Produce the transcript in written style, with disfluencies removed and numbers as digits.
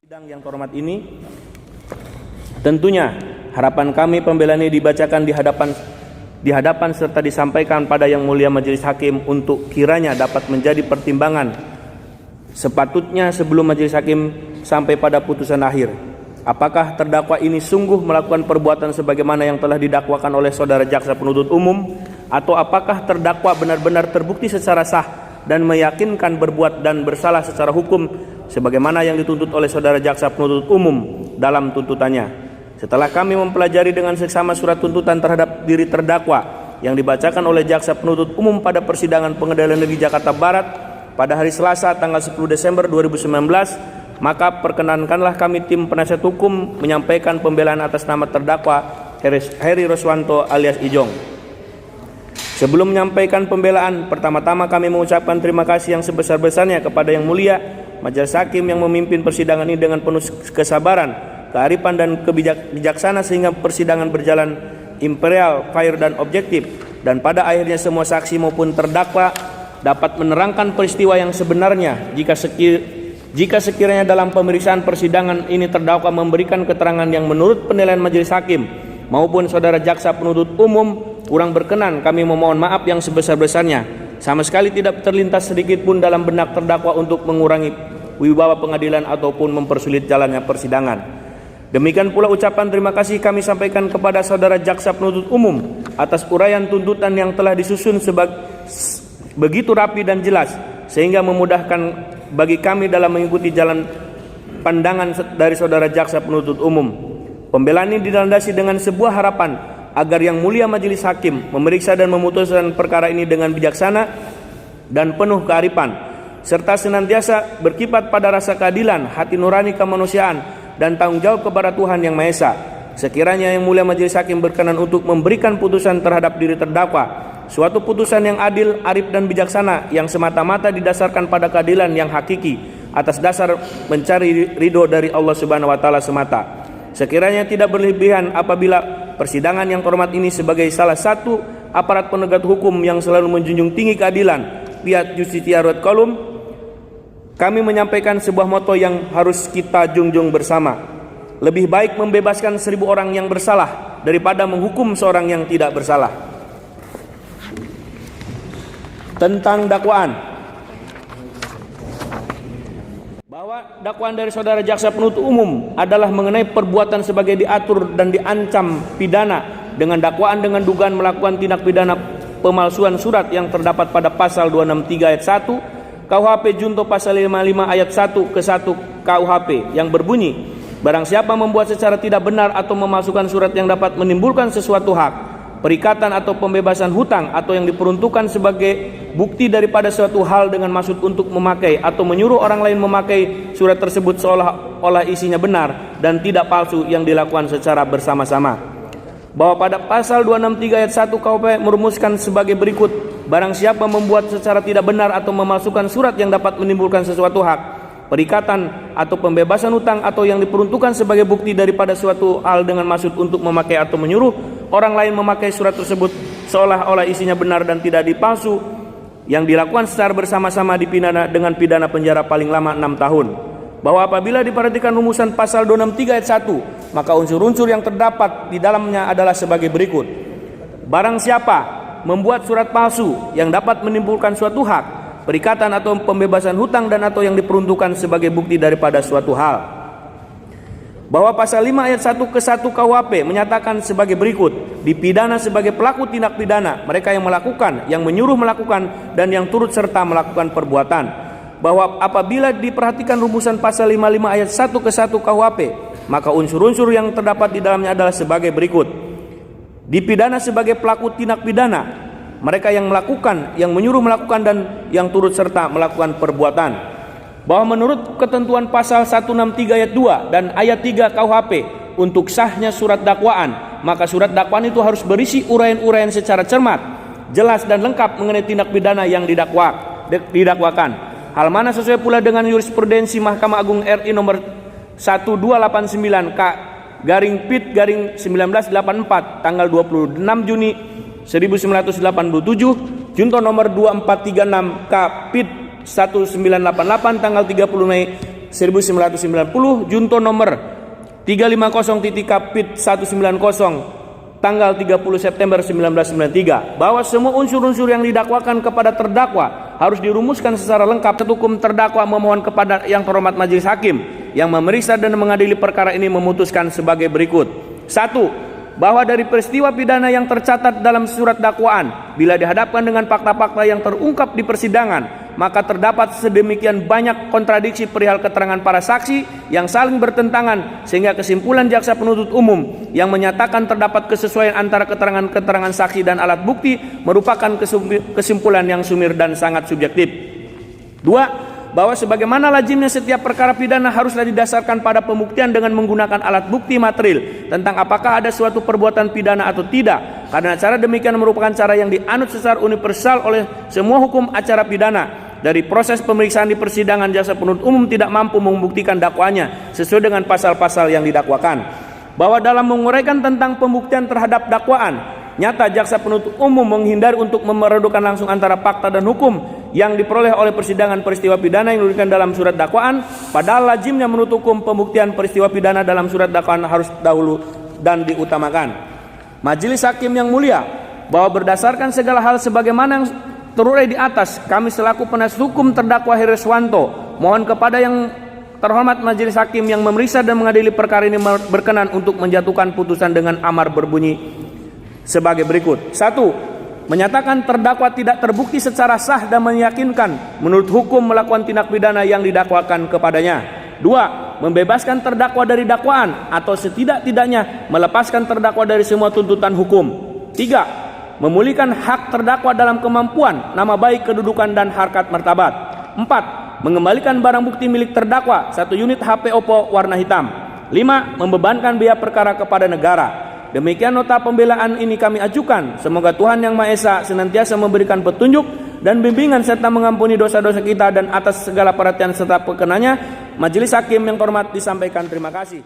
Sidang yang terhormat ini, tentunya harapan kami pembelaan ini dibacakan di hadapan serta disampaikan pada Yang Mulia Majelis Hakim untuk kiranya dapat menjadi pertimbangan sepatutnya sebelum Majelis Hakim sampai pada putusan akhir. Apakah terdakwa ini sungguh melakukan perbuatan sebagaimana yang telah didakwakan oleh saudara jaksa penuntut umum, atau apakah terdakwa benar-benar terbukti secara sah dan meyakinkan berbuat dan bersalah secara hukum sebagaimana yang dituntut oleh saudara jaksa penuntut umum dalam tuntutannya. Setelah kami mempelajari dengan seksama surat tuntutan terhadap diri terdakwa yang dibacakan oleh jaksa penuntut umum pada persidangan Pengadilan Negeri Jakarta Barat pada hari Selasa tanggal 10 Desember 2019, maka perkenankanlah kami tim penasihat hukum menyampaikan pembelaan atas nama terdakwa Heri Roswanto alias Ijong. Sebelum menyampaikan pembelaan, pertama-tama kami mengucapkan terima kasih yang sebesar-besarnya kepada Yang Mulia Majelis Hakim yang memimpin persidangan ini dengan penuh kesabaran, kearifan dan bijaksana sehingga persidangan berjalan imperial, fair dan objektif, dan pada akhirnya semua saksi maupun terdakwa dapat menerangkan peristiwa yang sebenarnya. Jika sekiranya dalam pemeriksaan persidangan ini terdakwa memberikan keterangan yang menurut penilaian majelis hakim maupun saudara jaksa penuntut umum kurang berkenan, kami memohon maaf yang sebesar-besarnya. Sama sekali tidak terlintas sedikit pun dalam benak terdakwa untuk mengurangi wibawa pengadilan ataupun mempersulit jalannya persidangan. Demikian pula ucapan terima kasih kami sampaikan kepada saudara jaksa penuntut umum atas uraian tuntutan yang telah disusun begitu rapi dan jelas sehingga memudahkan bagi kami dalam mengikuti jalan pandangan dari saudara jaksa penuntut umum. Pembelaan ini dilandasi dengan sebuah harapan agar Yang Mulia Majelis Hakim memeriksa dan memutuskan perkara ini dengan bijaksana dan penuh kearifan, serta senantiasa berkiblat pada rasa keadilan, hati nurani kemanusiaan, dan tanggung jawab kepada Tuhan Yang Maha Esa. Sekiranya Yang Mulia Majelis Hakim berkenan untuk memberikan putusan terhadap diri terdakwa, suatu putusan yang adil, arif dan bijaksana yang semata-mata didasarkan pada keadilan yang hakiki atas dasar mencari ridho dari Allah Subhanahu wa taala semata. Sekiranya tidak berlebihan apabila persidangan yang terhormat ini sebagai salah satu aparat penegak hukum yang selalu menjunjung tinggi keadilan, Fiat Justitia Ruat Kolum, kami menyampaikan sebuah moto yang harus kita junjung bersama. Lebih baik membebaskan 1000 orang yang bersalah daripada menghukum seorang yang tidak bersalah. Tentang dakwaan, bahwa dakwaan dari saudara jaksa penuntut umum adalah mengenai perbuatan sebagai diatur dan diancam pidana dengan dakwaan dengan dugaan melakukan tindak pidana pemalsuan surat yang terdapat pada pasal 263 ayat 1 KUHP junto pasal 55 ayat 1 ke 1 KUHP yang berbunyi, barang siapa membuat secara tidak benar atau memalsukan surat yang dapat menimbulkan sesuatu hak, perikatan atau pembebasan hutang atau yang diperuntukkan sebagai bukti daripada suatu hal dengan maksud untuk memakai atau menyuruh orang lain memakai surat tersebut seolah-olah isinya benar dan tidak palsu yang dilakukan secara bersama-sama. Bahwa pada pasal 263 ayat 1 KUHP merumuskan sebagai berikut, barang siapa membuat secara tidak benar atau memalsukan surat yang dapat menimbulkan sesuatu hak, perikatan atau pembebasan hutang atau yang diperuntukkan sebagai bukti daripada suatu hal dengan maksud untuk memakai atau menyuruh orang lain memakai surat tersebut seolah-olah isinya benar dan tidak dipalsu yang dilakukan secara bersama-sama dipidana dengan pidana penjara paling lama 6 tahun. Bahwa apabila diperhatikan rumusan pasal 263 ayat 1, maka unsur-unsur yang terdapat di dalamnya adalah sebagai berikut. Barang siapa membuat surat palsu yang dapat menimbulkan suatu hak, perikatan atau pembebasan hutang dan atau yang diperuntukkan sebagai bukti daripada suatu hal. Bahwa pasal 5 ayat 1 ke 1 KUHP menyatakan sebagai berikut, dipidana sebagai pelaku tindak pidana mereka yang melakukan, yang menyuruh melakukan, dan yang turut serta melakukan perbuatan. Bahwa apabila diperhatikan rumusan pasal 55 ayat 1 ke 1 KUHP, maka unsur-unsur yang terdapat di dalamnya adalah sebagai berikut. Dipidana sebagai pelaku tindak pidana mereka yang melakukan, yang menyuruh melakukan, dan yang turut serta melakukan perbuatan. Bahwa menurut ketentuan pasal 163 ayat 2 dan ayat 3 KUHP, untuk sahnya surat dakwaan, maka surat dakwaan itu harus berisi uraian-uraian secara cermat, jelas dan lengkap mengenai tindak pidana yang didakwakan. Hal mana sesuai pula dengan jurisprudensi Mahkamah Agung RI nomor 1289 K/PIT/1984 tanggal 26 Juni 1987 Junto nomor 2436 Kapit 1988 tanggal 30 Mei 1990, Junto nomor 350 Kapit 190 tanggal 30 September 1993, bahwa semua unsur-unsur yang didakwakan kepada terdakwa harus dirumuskan secara lengkap. Hukum terdakwa memohon kepada yang terhormat majelis hakim yang memeriksa dan mengadili perkara ini memutuskan sebagai berikut. 1. Bahwa dari peristiwa pidana yang tercatat dalam surat dakwaan, bila dihadapkan dengan fakta-fakta yang terungkap di persidangan, maka terdapat sedemikian banyak kontradiksi perihal keterangan para saksi yang saling bertentangan, sehingga kesimpulan jaksa penuntut umum yang menyatakan terdapat kesesuaian antara keterangan-keterangan saksi dan alat bukti merupakan kesimpulan yang sumir dan sangat subjektif. 2. Bahwa sebagaimana lazimnya setiap perkara pidana haruslah didasarkan pada pembuktian dengan menggunakan alat bukti material tentang apakah ada suatu perbuatan pidana atau tidak, karena cara demikian merupakan cara yang dianut secara universal oleh semua hukum acara pidana. Dari proses pemeriksaan di persidangan, jaksa penuntut umum tidak mampu membuktikan dakwanya sesuai dengan pasal-pasal yang didakwakan. Bahwa dalam menguraikan tentang pembuktian terhadap dakwaan, nyata jaksa penuntut umum menghindari untuk memeredukan langsung antara fakta dan hukum yang diperoleh oleh persidangan peristiwa pidana yang diberikan dalam surat dakwaan, padahal lazimnya menurut hukum pembuktian peristiwa pidana dalam surat dakwaan harus dahulu dan diutamakan. Majelis hakim yang mulia, bahwa berdasarkan segala hal sebagaimana yang terurai di atas, kami selaku penasihat hukum terdakwa Hereswanto mohon kepada yang terhormat majelis hakim yang memeriksa dan mengadili perkara ini berkenan untuk menjatuhkan putusan dengan amar berbunyi sebagai berikut. 1. Menyatakan terdakwa tidak terbukti secara sah dan meyakinkan menurut hukum melakukan tindak pidana yang didakwakan kepadanya. 2. Membebaskan terdakwa dari dakwaan atau setidak-tidaknya melepaskan terdakwa dari semua tuntutan hukum. 3. Memulihkan hak terdakwa dalam kemampuan, nama baik, kedudukan, dan harkat martabat. 4. Mengembalikan barang bukti milik terdakwa 1 unit HP Oppo warna hitam. 5. Membebankan biaya perkara kepada negara. Demikian nota pembelaan ini kami ajukan. Semoga Tuhan Yang Maha Esa senantiasa memberikan petunjuk dan bimbingan serta mengampuni dosa-dosa kita, dan atas segala perhatian serta perkenannya, majelis hakim yang terhormat disampaikan terima kasih.